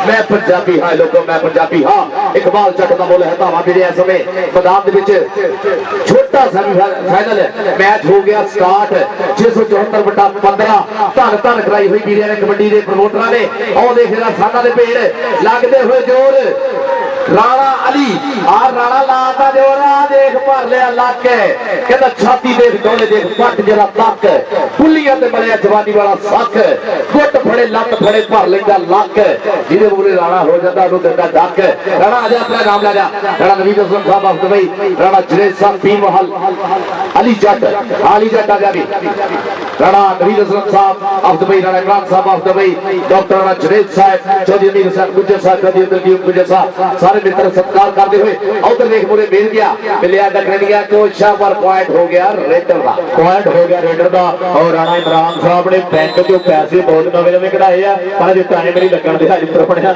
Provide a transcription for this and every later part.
मैं पंजाबी हाँ लोगों मैं पंजाबी हाँ। इकबाल जट का मुल है धावा मेरे इस समय मैदान के छोटा सेमीफाइनल मैच हो गया स्टार्ट 674/15 धन धन कराई हुई वीर ने कबड्डी के प्रमोटर ने और देख रहा साना के पेड़ लगते हुए जोर राणा अली आ राणा लाता जोर देख भर लिया लक कहता छाती देख डोले देख पट जरा तक पुलिया ते बड़े जवानी वाला सक गुट फड़े लत फड़े भर लेंदा लक जिहदे मूले राणा हो जाता उन्होंने दिंदा डक। राणा आजा अपना नाम ला जा राणा नवीद हसन साहब ऑफ दुबई राणा जुनैद साहब पीर महल अली जट आजा भी राणा नवीद हसन साहब ऑफ दुबई राणा इमरान साहब of Dubai doctor Rana Junaid साहब चौधरी अमीर हुसैन गुज्जर साहब चौधरी अब्दुल गुज्जर साहब सारे मित्र सत्कार करते हुए उधर देख मुरे मिल गया मिलिया दखन गया कोशा पर पॉइंट हो गया रेडर का पॉइंट हो गया रेडर का। और राणा इमरान साहब ने बैंक चो पैसे बहुत नवे नवे कढ़ाए आ पर जो टाइम नहीं लगन दिया प्रोपणिया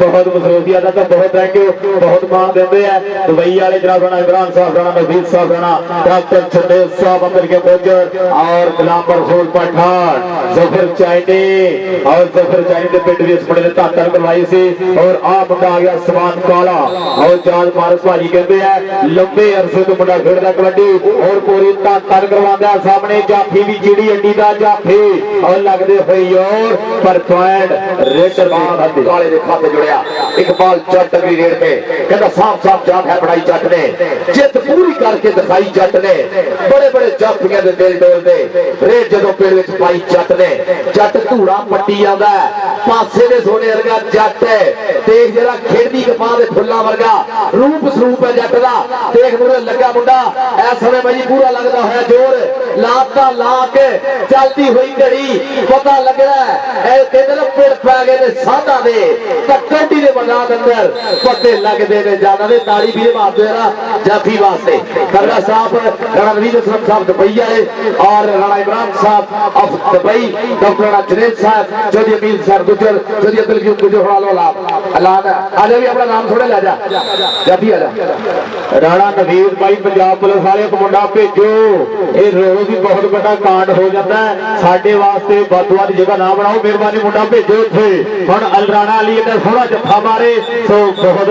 बहुत मसरूफियत का तो बहुत थैंक यू बहुत मान देते हैं दुबई वाले जनाब राणा इमरान साहब राणा नवीद साहब राणा डॉक्टर जुनैद साहब अमीर के गुज्जर और गुलाम रसूल पठान जफर चाइनी और जफर चाइनी के पिंड भी इस मुंडे ने धातर करवाई सी और आ मुंडा आ गया समान काला और जाल मारस भाजी कहते हैं लंबे अरसे तो मुंडा खेलता कबड्डी और पूरी धातर करवाता सामने जाफी भी चिड़ी अंडी का जाफी और लगते हुए और पर पॉइंट रेडर काले के खाते जुड़िया इकबाल जट अगली रेड पे कहता साफ साफ जान है बड़ाई जट ने जित पूरी करके दिखाई जट ने बड़े बड़े जाफिया के दिल डोलते रेड जो पेड़ में पाई जट ने जट धूड़ा पट्टी आता पासे ने सोने वर्गा जट है देख जरा खेड़ी कपा के फुल्ला वर्गा रूप स्वरूप है जट का देख मुझे लगा मुंडा इस समय भाई पूरा लगता है जोर लाता ला के चलती हुई घड़ी पता लग रहा है पेड़ पै गए साधा दे कबड्डी के मैदान अंदर पत्ते लगते ने ज्यादा ने ताली भी मारते ना जाफी वास्ते खरगा साहब राणा नवीद हसन साहब दुबई वाले और राणा इमरान साहब of Dubai doctor Rana Junaid साहब चौधरी अमीर साहब गुज्जर चौधरी अब्दुल गुज्जर वाला ऐलान आजा भी अपना नाम थोड़े ला जा जाफी आजा राणा नवीद भाई पंजाब पुलिस वाले को मुंडा भेजो ये रोज ही बहुत बड़ा कांड हो जाता है साडे वास्ते बदुआ की जगह ना बनाओ मेहरबानी मुंडा भेजो इत्थे हुण राणा अली ने सोहना जत्था मारे तो बहुत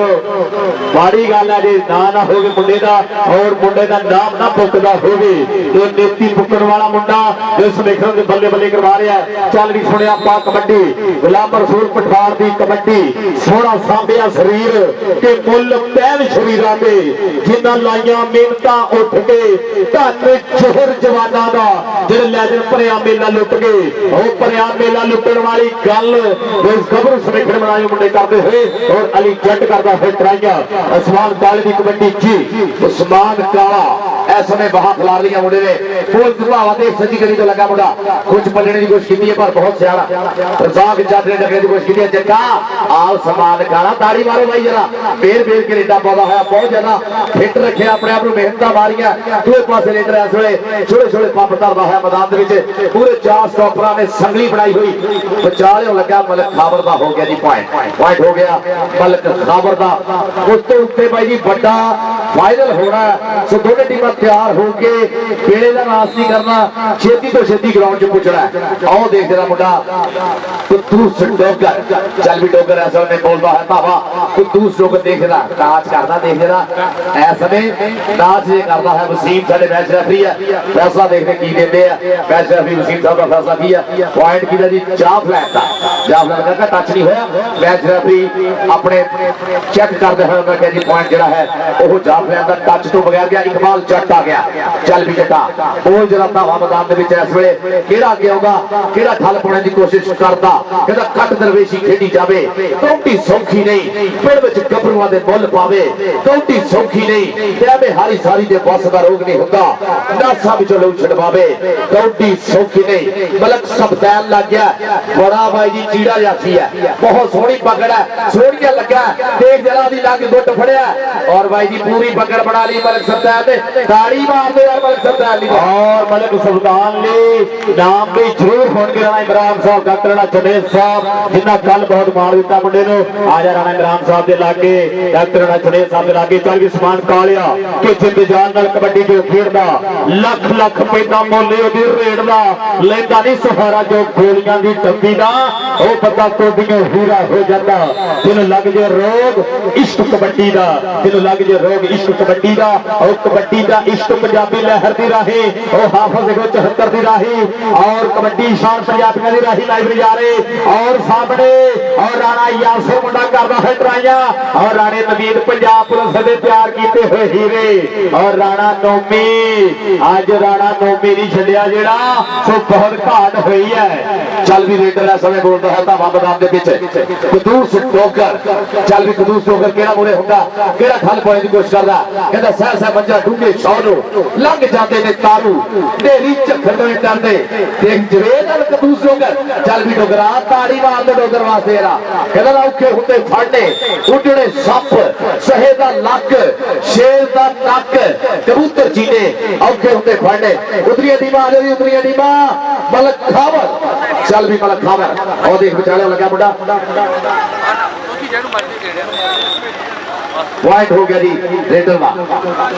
माड़ी गल है जी ना हो गए मुंडे का और मुंडे का नाम ना पुकदा होवे तो नीति पुकन वाला मुंडा जो समेखण के बल्ले बल्ले करवा रहा है चल भी सुनिया पा कबड्डी गुलाम रसूल पठान की कबड्डी सोहना सांभिया शरीर के मुल पैन शरीर के जिन्ना लाइया मेहनत उठ के धन जोहर जवाना का जो लैजन भरिया मेला लुट गए वो भरिया मेला लुटन वाली गल खबर समेखण बनाए मुंडे करते हुए और अली जट करता हुए ट्राइया उस्मान काले की कबड्डी जी उस्मान काला इस समय बाहर खिला लिया मुंडे ने फुल दुभावा देख सजी करी तो लगा मुंडा कुछ पलने की कोशिश की है पर बहुत सियाना रजाक जट ने डकने की कोशिश की है जग्गा आओ उस्मान काला ताड़ी मारो भाई जरा बेर बेर के लेटा पौधा है बहुत ज्यादा फिट रखे अपने आप मेहनत मारिया दूसरे पास लेटर इस वे छोटे छोटे पंप करता है मैदान पूरे 4 स्टॉपरा ने संगली बनाई हुई बचाले लगा मलक खाबर का हो गया जी पॉइंट हो गया मलक खाबर का उस तो उत्ते भाई जी बड़ा फाइनल होना सो दोनों टीम तैयार होके बेड़े का नाश नहीं करना छेती तो छेती ग्राउंड च पुछना आओ देख जरा मुंडा कुद्दूस डोगर चल भी डोगर ऐसा में बोलता है भावा कुद्दूस डोगर देख रहा नाच करता देख रहा ऐसा में नाच ये करता है वसीम साडे मैच रेफरी है फैसला देखने की देते हैं मैच रेफरी वसीम साहब का फैसला किया पॉइंट की जी जाफ लैंड का टच नहीं होया मैच रेफरी अपने चेक करते हुए उन्होंने कहा जी पॉइंट जरा है वो जाफ लैंड का टच तो बगैर गया इकबाल जट आ गया चल भी जटा बोल जरा धावा मैदान के इस वे केड़ा अगे आऊगा केड़ा ठल पाने की कोशिश करता कहता कट दरवेशी खेडी जावे कौटी सौखी नहीं पिंड विच गभरूआं दे मुल पावे कौटी सौखी नहीं ते हारी सारी दे बस दा रोग नहीं होता नासा विचों लोग छडवावे कौटी सौखी नहीं मलक सब तैन लग गया बड़ा भाई जी चीड़ा जाफी है बहुत सोहनी पकड़ है सोहनिया लगा देख जरा दी लग गुट फड़िया और भाई जी पूरी पकड़ बना ली मलक सब तैन ताड़ी मार दो यार मलिक सुल्तान ली और मलिक सुल्तान ली नाम भी जरूर होंगे राणा इमरान साहब डॉक्टर राणा चुनेर साहब जिन्हें कल बहुत मान दिता मुंडे नु आज राणा इमरान साहब के लागे डॉक्टर राणा चुनेर साहब के लागे चल भी समान कालिया कि जिंद जान नाल कबड्डी जो खेडदा लख लख पैदा मोले ओदी रेड़दा लेंदा नहीं सहारा जो गोलियां दी टंबी दा ओ बंदा कोडियों हीरा हो जाता जिन लग जे रोग इश्क कबड्डी दा जिन लग जे रोग इश्क कबड्डी दा और कबड्डी दा इश्क पंजाबी लहर दी राही ओ हाफिज 74 दी राही और कबड्डी शान पंजाबियों दी राही लाइव जा रहे और सामने और राणा यासर मुंडा करदा है ट्राइयां और राणे नवीद पंजाब पुलिस दे तैयार कीते हुए हीरे और राणा नोमी आज राणा नोमी नहीं छड्डिया जेड़ा सो बहुत घाट हुई है चल भी रेडर है समय बोलता है धावा मैदान के पीछे कदूस टोकर चल भी कदूस टोकर केड़ा मुरे हुंदा केड़ा खल पाने की कोशिश करदा कहंदा सह सह मंजा ढूंगे शौनो लंघ जाते ने तारू ढेरी झखड़ दे करदे देख जवेद नाल कदूस टोकर चल भी डोगरा ताड़ी मार दे डोगर वास्ते एरा कहंदा औखे हुंदे फड़ने उडणे सप सहे दा लक शेर दा नक कबूतर जीने औखे हुंदे फड़ने उतरिया टीमा आ जाई उतरिया टीमा मलक खावर चल भी मलक खावर और देख विचाले लगा मुंडा पॉइंट हो गया जी रेडर का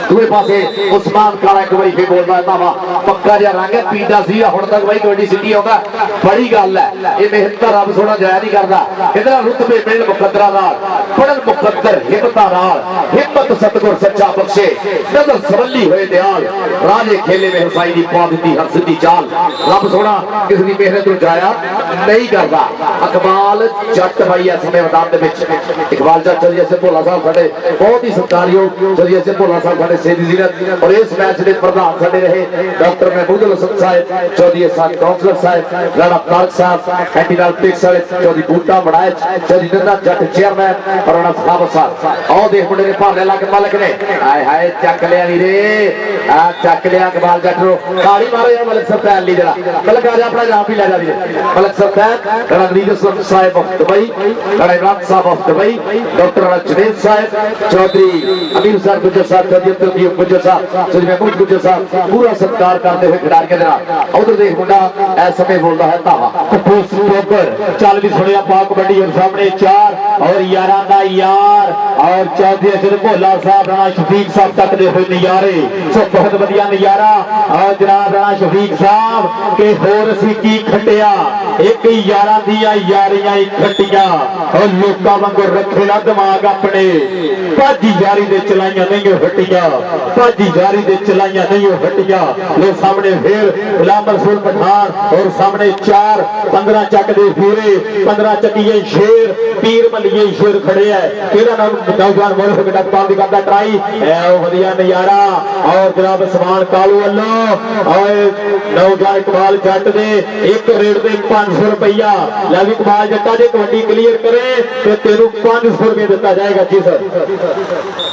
दूसरे पासे उस्मान काला एक बार फिर बोलता है तावा पक्का जिहा रंग है पीटा सी हुण तक भाई कबड्डी सिटी आउंदा बड़ी गल है ये मेहनत दा रब सोना जाया नहीं करदा इधर रुतबे मिल मुकद्दरा नाल पढ़न मुकद्दर हिम्मत नाल हिम्मत सतगुर सच्चा बख्शे नजर सवली होए दयाल राजे खेले में हुसैन दी पा दी हर सिद्धी चाल रब सोना किसी दी मेहनत नु जाया नहीं करदा इकबाल जट भाई इस समय मैदान दे विच इकबाल जट चलिए से भोला साहब साडे बहुत ही सत्कारयोग चलिए से भोला साहब साडे सेदी जीरत और इस मैच के प्रधान साडे रहे डॉक्टर महमूद हसन साहब चौधरी साहब काउंसलर साहब राणा तारक साहब एंटीनल पिक्स वाले चौधरी बूटा बड़ाए चौधरी नंदा जट चेयरमैन और राणा साहब साहब आओ देख मुंडे ने भाले ला के मालक ने हाय हाय चक लिया वीरे आ चक लिया इकबाल जट रो ताड़ी मारो यार मलिक सुल्तान ली जरा मलिक आ जा अपना नाम भी ले जा वीरे मलिक सुल्तान राणा नीर साहब ऑफ दुबई राणा इमरान साहब of Dubai doctor Rana Junaid साहब चौधरी अमीर साहब गुजर साहब चौधरी गुजर साहब चौधरी महमूद गुजर साहब पूरा सत्कार करते हुए खिडारियों के उधर देख मुंडा इस समय बोलता है तावा चल भी सुनिया पा कबड्डी और सामने 4 और 11 का यार और चौधरी अशर भोला साहब राणा शफीक साहब तक दे हुए नजारे सो बहुत वधिया नजारा और जनाब राणा शफीक साहब के होर असीं की खटिया एक 11 दियां यारियां खटिया और लोकां वांगू रखे ना दिमाग अपने भाजी जारी दे चलाइया नहीं हटिया भाजी जारी दे चलाइया नहीं हटिया लो सामने फिर गुलाम रसूल पठान और सामने 4 15 चक दे फिरे 15 चकिए शेर पीर मलिए शेर खड़े है केड़ा नाम नौजवान मोल बेटा पाल दी करदा ट्राई है ओ वधिया नजारा और जनाब समान कालू वालों और नौजवान इकबाल जट दे एक रेड पे 500 रुपया लै भी इकबाल जट्टा जे कबड्डी क्लियर करे तो तेरू 500 रुपये दिता जाएगा जी सर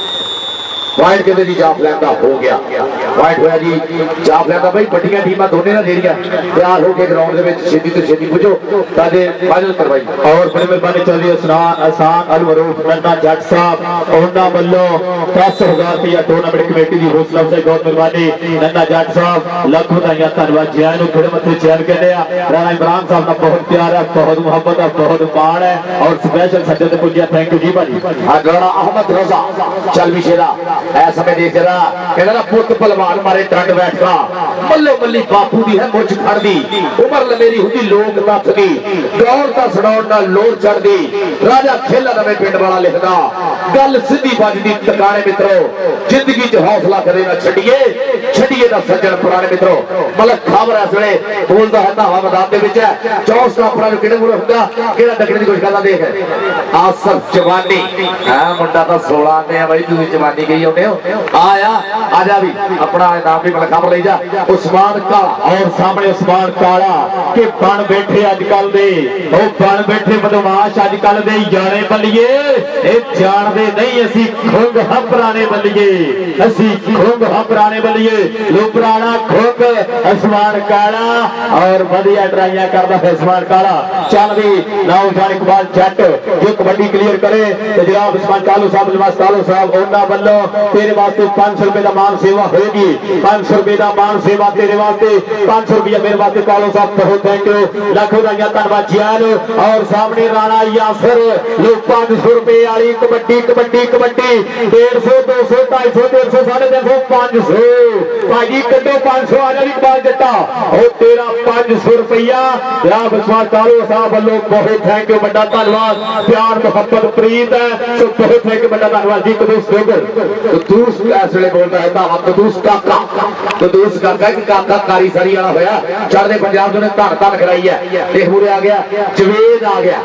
पॉइंट कहते जी जाफ लैंदा हो गया पॉइंट होया जी जाफ लैंदा भाई बड़ियां टीमां दोने ना जेड़ियां तैयार होके ग्राउंड दे विच छेती तो छेती पुजो ताजे फाइनल करवाई और बड़ी मेहरबानी चल रही है आसान अल मरूफ नन्ना जट साहब उन्हां वल्लों 10000 रुपया टूर्नामेंट कमेटी दी हौसला अफजाई बहुत मेहरबानी नन्ना जट साहब लख बधाइयां धन्यवाद जय नु थोड़े मथे चैन कहते हैं राणा इमरान साहब का बहुत प्यार है बहुत मोहब्बत है बहुत मान है और स्पेशल सज्जन ते पुजिया थैंक यू जी भाजी राणा अहमद रजा चल भी शेरा ऐसा में देख रहा कहना पुत पहलवान मारे टंड बैठा मल्लो मल्ली बापू दी है मुझ खड़ दी उम्र मेरी हुंदी लोक तथ दी दौड़ दा सड़ौड़ नाल लोर चढ़ दी राजा खेला नवे पिंड वाला लिखदा गल सीधी बजदी टकाने मित्रो जिंदगी च हौसला कदे ना छड्डिए छड्डिए दा सज्जन पुराने मित्रो मलक खावर इस वेले बोलदा है धावा मैदान दे विच चौस का अपना किहड़े मुंडा हुंदा किहड़ा डकने दी कोशिश करदा देख आसफ जवानी हां मुंडा तां 16 ने आ भाई तू जवानी गई होने आया आजा भी अपना नाम भी मतलब खबर ले जा उस्मान काला और सामने उस्मान काला के बन बैठे अजकल दे ओ बन बैठे बदमाश अजकल दे जाने बल्लिए ए जानदे नहीं असी खुंग हम पुराने बल्लिए असी खुंग हम पुराने बल्लिए लो पुराना खुंग उस्मान काला और बढ़िया ड्राइयां करदा है उस्मान काला चल भी नौजवान इकबाल जट जो कबड्डी क्लियर करे तो जनाब उस्मान कालू साहब लिबास कालू साहब उन्हां वल्लों तेरे वास्ते 500 रुपए का मान सेवा होगी, 500 रुपए का मान सेवा तेरे वास्ते, 500 रुपया मेरे वास्ते कालो साहब बहुत थैंक यू, लख बधाइयां धन्यवाद जियान। और सामने राणा यासर लोग 500 रुपए वाली कबड्डी कबड्डी कबड्डी 150 200 250 300 350 500 भाजी कटो 500 आ जाए बाल जट्टा और तेरा 500 रुपया या विश्वास कालो साहब वालों बहुत थैंक यू, बड़ा धन्यवाद, प्यार मोहब्बत प्रीत है, तो बहुत थैंक यू, बड़ा धन्यवाद जी। कदूस डोगर कदूस इस वेले बोलता है धावा कदूस काका, कदूस काका कि काका कारी सारी वाला होया चढ़दे पंजाब जो ने धन धन कराई है ते मूरे आ गया जवेद आ गया।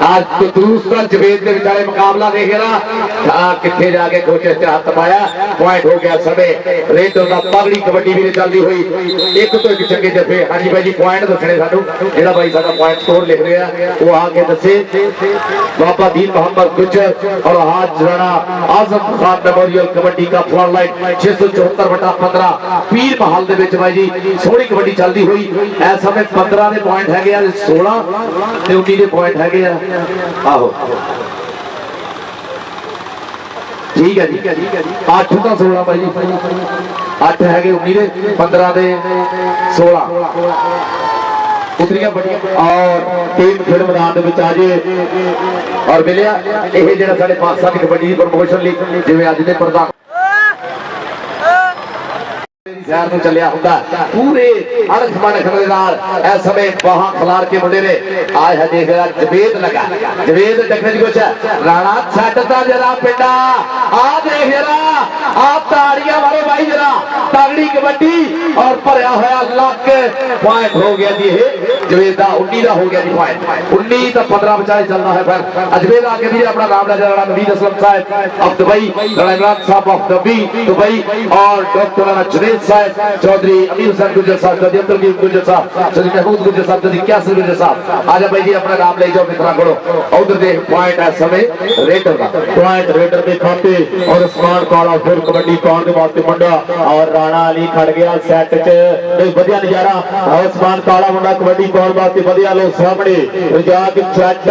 आज कदूस का जवेद के विचारे मुकाबला देखे ना किथे जाके कोचे से हाथ पाया, पॉइंट हो गया समय रेटर का पगड़ी कबड्डी भी चलती हुई एक तो एक चंगे जफे। हाँ जी भाई जी पॉइंट दसने सानू जेड़ा भाई साडा पॉइंट स्कोर लिख रहा है वो आके दसे। बाबा दीन मोहम्मद गुजर और आज राणा आजम खान मेमोरियल कबड्डी का फ्रंट लाइन 674/15 पीर महल दे विच भाई जी सोहनी कबड्डी चलती हुई इस समय 15 दे पॉइंट है 16 ते 19 दे पॉइंट है आहो ठीक है जी 8 तो 16 भाई जी 8 है 19 दे 15 दे 16 उतरिया बढ़िया और टीम खेल मैदान दे विच आजे और मिलिया ये जेड़ा साडे पाकिस्तान कबड्डी प्रमोशन लीग जिवें अज दे प्रधान शहर में चलिया होंदा पूरे अड़ख मनख दे नाल इस समय बाहां खलार के मुंडे ने आज है देख रहा जवेद लगा जवेद देखने की कुछ राणा छटता जरा पिंडा आ देख जरा आप ताड़ियां मारो भाई जरा तगड़ी कबड्डी और भरया होया लक पॉइंट हो गया जी जवेद दा 19 दा हो गया जी पॉइंट 19 तो 15 बचाए चलना है फिर अजमेर आके भी अपना नाम ले राणा नवीद असलम साहब ऑफ दुबई, राणा इमरान साहब ऑफ दुबई और डॉक्टर जुनेद साहब, चौधरी अमीर हुसैन गुजर साहब, चौधरी अब्दुल गुजर साहब, चौधरी महमूद गुजर साहब, चौधरी क्यासर गुजर साहब आजा भाई जी अपना नाम ले जाओ मित्रा को। उधर देख पॉइंट है समय रेटर का पॉइंट रेटर के खाते और उस्मान काला फिर कबड्डी पाउंड के वास्ते मुंडा और राणा अली खड़ गया सेट च बढ़िया नजारा और उस्मान काला मुंडा कबड्डी पाउंड वास्ते बढ़िया लो सामने रजाक सेट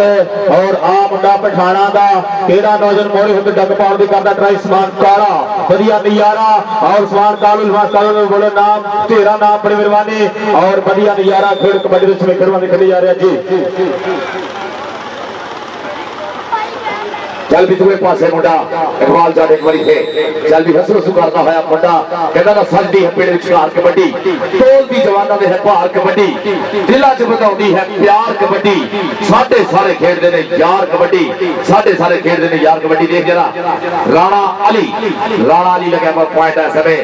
और आ मुंडा पठाना दा केड़ा नौजवान मोरे होके डग पाउंड दी करदा ट्राई उस्मान काला बढ़िया नजारा और उस्मान काला ने बोले नाम तेरा नाम बड़े मेहरबानी और बढ़िया नजारा फिर कबड्डी दे में करवाने खेले जा रहे जी। चल भी दूए पासे मुंडा इकबाल जाट एक बारी थे चल भी हसर हसू करता होया मुंडा कहता ना सजदी है पेड़ विचकार कबड्डी तोलदी जवाना दे है भार कबड्डी दिला च बताउंदी है प्यार कबड्डी साडे सारे खेडदे ने यार कबड्डी साडे सारे खेडदे ने यार कबड्डी। देख जरा राणा अली लगा पर पॉइंट है समय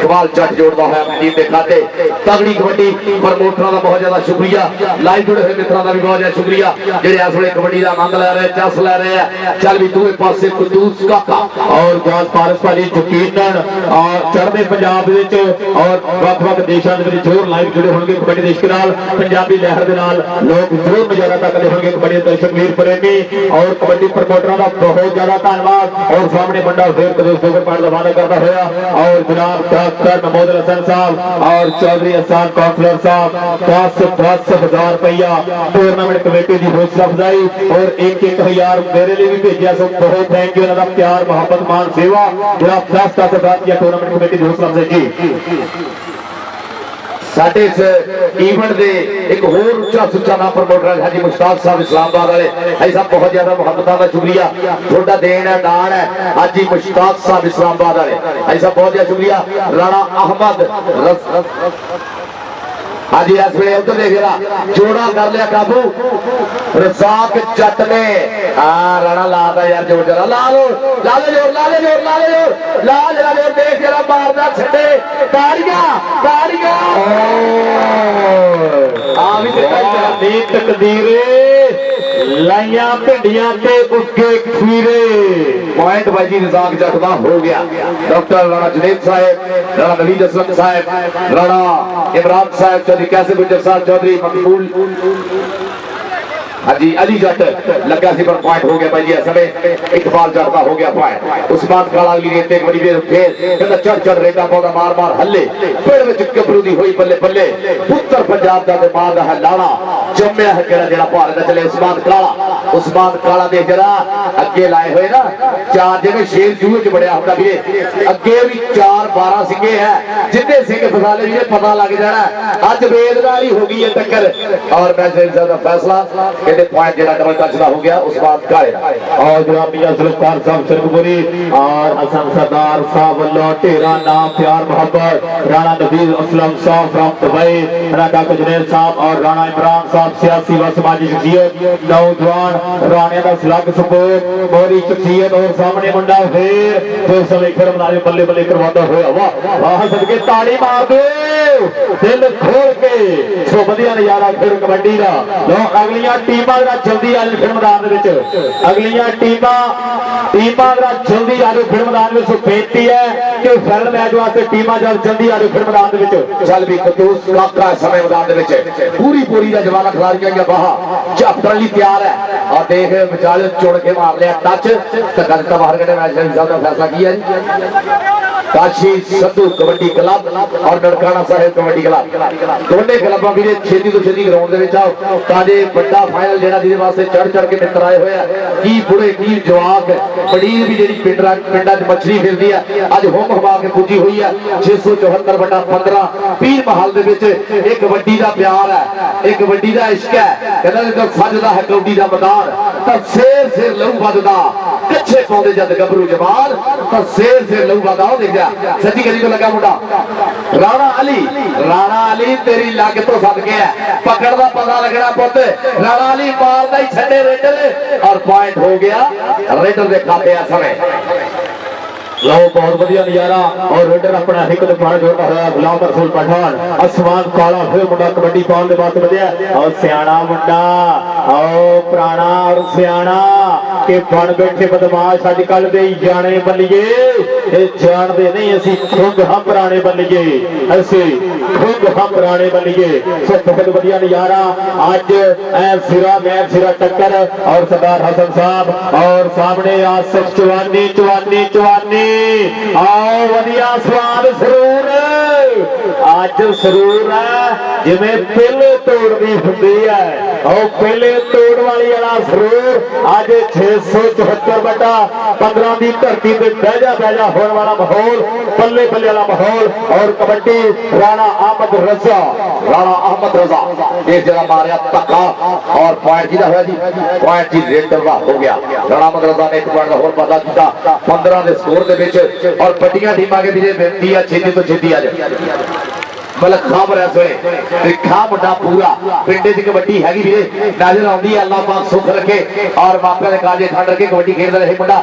इकबाल जाट जोड़दा होया अपनी टीम दे खाते तगड़ी कबड्डी प्रमोटरां दा बहुत ज्यादा शुक्रिया, लाइव जुड़े हुए मित्रों का भी बहुत ज्यादा शुक्रिया जेडे इस वेले कबड्डी दा आनंद ले रहे चस ले रहे हैं। चल भी दूसरे पासे कदूस काका और जान पारस भाजी यकीनन और चढ़दे पंजाब विच और ਵੱਖ-ਵੱਖ देशों के जोर लाइव जुड़े होंगे कबड्डी देश के नाल पंजाबी लहर दे नाल लोग जरूर नजारा तकदे होंगे कबड्डी दर्शक वीर प्रेमी और कबड्डी प्रमोटरां दा बहुत ज्यादा धन्यवाद। और सामने बंदा फिर कदूस डोगर पार्ट दा वादा करता होया और जनाब डॉक्टर महमूद हसन साहब और चौधरी हसन काउंसलर साहब 10,000 रुपया टूर्नामेंट कमेटी की हौसला अफजाई और 1,000 मेरे लिए भी भेजा बहुत थैंक यू इनका प्यार मोहब्बत मान सेवा जरा 10,000 टूर्नामेंट कमेटी की हौसला अफजाई जी। साडे इस इवेंट दे एक होर उच्चा सुच्चा नाम प्रमोटर है जी मुश्ताक साहब इस्लामाबाद वाले भाई साहब बहुत ज्यादा मोहब्बत का शुक्रिया थोड़ा देन है दान है आज जी मुश्ताक साहब इस्लामाबाद वाले भाई साहब बहुत ज्यादा शुक्रिया। राणा अहमद हाँ जी इस वे उधर देख रहा जोड़ा कर लिया काबू रजाक जट ने राणा लादा यार जोर जरा ला लो लाले जोर लाले जोर लाले जोर ला जरा जोर देख जरा मारदा छड़े ताड़ियां ताड़ियां आ भी तकदीरे लाइया भिंडियां ते उगे खीरे पॉइंट बाजी रजाक जट दा हो गया। डॉक्टर राणा जुनेद साहब, राणा नवीद असलम साहब, राणा इमरान साहब, चौधरी कैसे गुजर साहब, चौधरी मकबूल हाँ जी अली जट लगा सी पर पॉइंट हो गया भाई जी समय इकबाल जट का हो गया पॉइंट उस्मान काला अगली रेते एक बड़ी देर फिर कहता चढ़ चढ़ रेता पौधा मार मार हल्ले पेड़ में गबरू दी हुई बल्ले बल्ले उत्तर पंजाब का मां का है लाड़ा जम्मिया है केड़ा जेड़ा भारत का चले उस्मान काला देख जरा अगे लाए हुए ना चार जिवें शेर जूहे च बड़िया होता भी अगे भी 4-12 सिंगे है जितने सिंह फसाले भी पता लग जाना अज वेद नाल ही हो गई है टक्कर और मैच का फैसला कहते पॉइंट जेड़ा डबल टच का हो गया उस्मान काले और जनाब मियां सुल्तान साहब सिरपुरी और हसन सरदार साहब वल्लों ढेरा नाम प्यार मोहब्बत राणा नबील असलम साहब फ्रॉम दुबई राणा कजनेर साहब और राणा इमरान साहब सियासी व समाजी शख्सियत नौजवान राणे का स्लग सपोर्ट मोरी शख्सियत और सामने मुंडा फिर जो समय फिर बना बल्ले बल्ले करवाता हुआ वाह वाह सबके ताड़ी मार दो दिल खोल के सो बढ़िया नजारा फिर कबड्डी का लो अगलियां टीमां जरा जल्दी आ फिर मैदान दे विच अगलियां टीमां जरा जल्दी आ जाओ फिर मैदान में सो बेनती है कि फाइनल मैच वास्ते टीमां जरा जल्दी आ जाओ फिर मैदान दे विच चल भी कतूस काका समय मैदान दे विच पूरी दा जवाना खिलाड़ियां या बाहा झापटन लिए तैयार है और देख विचाले चुन के मार लिया टच धक्का बाहर कटे मैच साहब का फैसला किया जी काशी सद्धू कबड्डी क्लब और ननकाना साहिब कबड्डी क्लब दोनों क्लबों भी छेती तो छेती ग्राउंड दे विच आओ ताजे बड़ा फाइनल जेड़ा जिहदे वास्ते चढ़ के मित्र आए हुए की बुढ़े की जवाक पड़ीर भी जेडी पिंडा च मछली फिरदी है अज हुम हवा के पुजी हुई है 674/15 पीर महल दे विच एक कबड्डी दा प्यार है एक कबड्डी दा इश्क है कहंदा जदों सजदा है कबड्डी दा मैदान तां शेर लहू वधदा कच्छे पाउंदे जद गबरू जवान तां शेर लहू वधदा ओ देख जा सच्ची गली तो लगा मुंडा राणा अली तेरी लग तो सदके है पकड़दा पता लगना पुत राणा अली मारदा ही छड़े रेडर और पॉइंट हो गया रेडर दे खाते आ समय लो बहुत बढ़िया नजारा और रेडर अपना हिक दे पाण जोड़ा होया गुलाम रसूल पठान आसमान काला फिर मुंडा कबड्डी पाउन दे बात बढ़िया और सियाणा मुंडा आओ पुराना और सियाणा के बन बैठे बदमाश अजकल दे जाने बल्लिए ये जानते नहीं असी खुद हम पुराने बल्लिए ऐसे खुद हम पुराने बल्लिए सो बहुत बढ़िया नजारा आज ऐ सिरा टक्कर और सरदार हसन साहब और सामने आसिफ चवानी आओ वधिया स्वाद सरूर अज सरूर है जिवें पहले तोड़नी हुंदी है और पहले तोड़ वाली वाला सरूर अज 674/15 की धरती पे बहजा होने वाला माहौल बल्ले बल्ले वाला माहौल और कबड्डी राणा अहमद रजा एक जगह मारिया धक्का और पॉइंट किहदा होया जी पॉइंट जी रेडर का हो गया राणा अहमद रजा ने एक पॉइंट का होर पता किया 15 के स्कोर दे विच और बड़ियां टीमां के विजय बेनती है छेती तो छेती आ जाए मतलब खबर है सोए खा मुंडा पूरा पिंडे च कबड्डी हैगी वीरे नजर आउंदी है अल्लाह पाक सुख रखे और मापिया दे काजे ठंड रखे कबड्डी खेलदा रहे मुंडा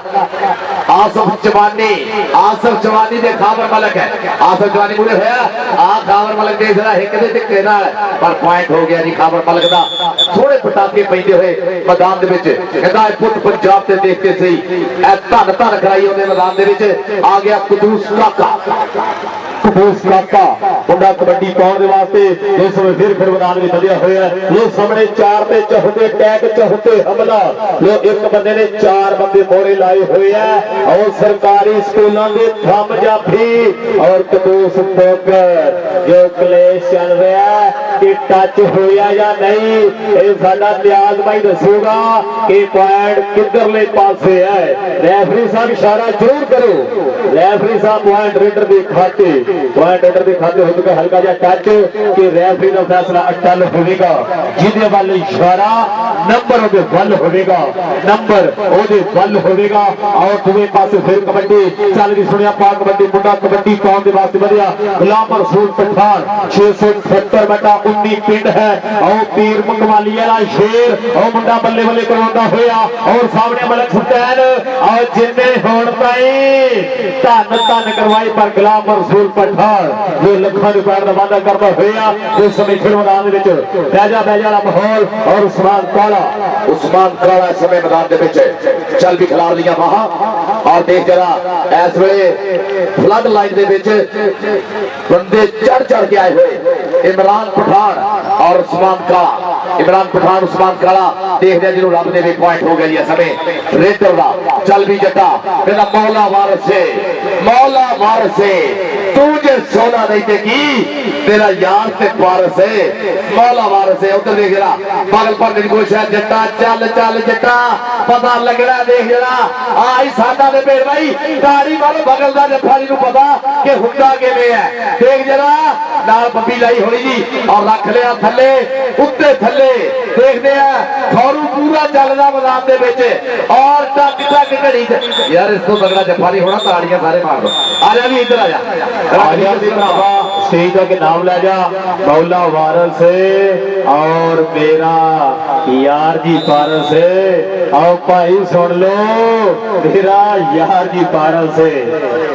आसिफ चवानी दे खाबर मलक है आसिफ चवानी मुड़े होया आ खाबर मलक दे जरा एक दे टिक्के नाल पर पॉइंट हो गया जी खाबर मलक दा थोड़े पटाके पैंदे हुए मैदान दे विच कहंदा पुट पंजाब ते देखते सही ए धन कराई ओदे मैदान दे विच आ गया कुदूस काका मुंडा कबड्डी पाउन दे वास्ते इस समय फिर मैदान में बधिया होया लो सामने 4 ते चौथे टैग चौथे हमला लो एक बंदे ने 4 बंदे मोरे लाए हुए हैं और सरकारी स्कूलों के थम जाफी और कदूस पोकर जो क्लेश चल रहा है कि टच होया या नहीं ये साडा लियाज भाई दसूगा कि पॉइंट किधरले पासे है रेफरी साहब इशारा जरूर करो रेफरी साहब पॉइंट रेडर के खाते हो चुका हल्का जा टच कि रेफरी का फैसला अटल होगा जिदे वाल इशारा नंबर ओदे वल होगा नंबर ओदे वल होगा और दूसरे पासे फिर कबड्डी चल रही सुनिया पा कबड्डी मुंडा कबड्डी पाउन दे वास्ते बढ़िया गुलाम रसूल पठान 670/19 पिंड है और पीर मुकमाली वाला शेर और मुंडा बल्ले बल्ले करवाता होया और सामने मलक सुल्तान और जिन्ने होण ताई धन करवाई पर गुलाम रसूल पठान जो लखों रुपए का वादा करता हुआ उस समय फिर मैदान बहजा वाला माहौल और उस्मान काला समय मैदान चल भी खिलाड़ लिया वहां और देख जरा इस वे फ्लड लाइन बंदे चढ़ के आए हुए इमरान पठान और उस्मान काला। इमरान पठान उस्मान काला देख लिया जिन्होंने रब ने पॉइंट हो गया समय रेटर का चल भी जटा कहना मौला वारस से मौला वारस से तू जे सोना नहीं देगी तेरा यार ते वारस है मौला वारस है। उधर देख जरा पागल पर कोशिश है जट्टा चल चल जट्टा पता लगना देख जरा आई सादा दे पेड़ भाई तारी वालों बगल का जफारी को पता कि हुंदा किवें है देख जरा नाल बब्बी लाई होनी जी और रख लिया थले उत्ते थले देखते हैं खौरू पूरा चलदा मैदान दे विच और टक टक घड़ी यार इस तो तगड़ा जफा नहीं होना ताड़ियां सारे मार दो आ जा भी इधर आ जा स्टेज के नाम ले जा मौला वारस है और मेरा यार जी पारस है और भाई सुन लो मेरा यार जी पारस है।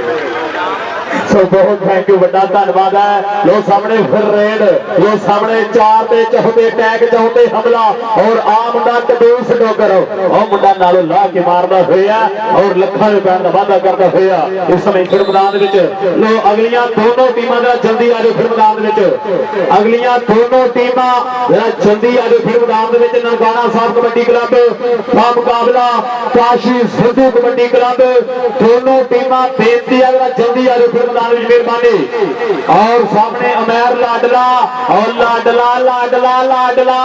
सो बहुत थैंक यू बड़ा धन्यवाद है। लो सामने फिर रेड लो सामने चार ते चौथे टैग चौथे हमला और आ मुंडा कदूस डोगर और मुंडा नालों ला के मारदा होया और लखा रुपए का वादा करदा होया इस समय फिर मैदान विच लो अगलियां दोनों टीमां दा जल्दी आ जाओ फिर मैदान विच अगलियां दोनों टीमां जरा जल्दी आ जाओ फिर मैदान दे विच ननकाना साहब कबड्डी क्लब का मुकाबला काशी सिद्धू कबड्डी क्लब दोनों टीमां बेनती है जरा जल्दी आ जाओ फिर मेहरबानी और सामने अमेर लाडला और लाडला लाडला लाडला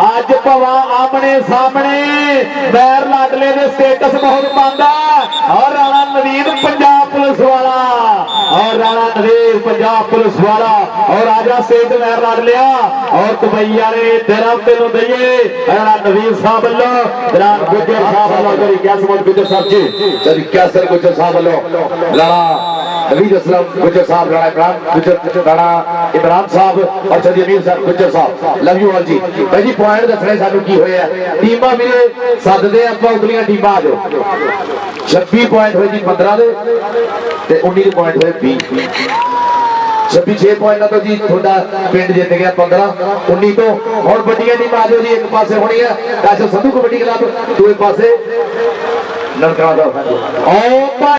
अज भवा आमने सामने मैर लाडले दे स्टेटस बहुत पांदा और राणा नवीद पंजाब पुलिस वाला और राणा नवीद पंजाब पुलिस वाला और आजा स्टेज मैर लाडलिया और दुबई वाले दरम तेनों दईए राणा नवीद साहब वालों राणा गुजर साहब वालों जरी कैसमत गुजर साहब जी जरी कैसर गुजर साहब वालों राणा नवीद असलम गुजर साहब राणा इमरान गुजर राणा इमरान साहब और चंदी अमीर साहब गुजर साहब लव यू ऑल जी भाई जी पॉइंट दसने सानू की होया टीमां मेरे सददे आपां उतलियां टीमां आ जाओ 26 पॉइंट होए जी 15 दे ते 19 पॉइंट होए 20 26 6 पॉइंट तो जी थोड़ा पिंड जित गया 15 19 तो और बड़ियां टीमां आ जाओ जी एक पासे होनी है काश संधू कबड्डी क्लब दूसरे पासे ननकाना दा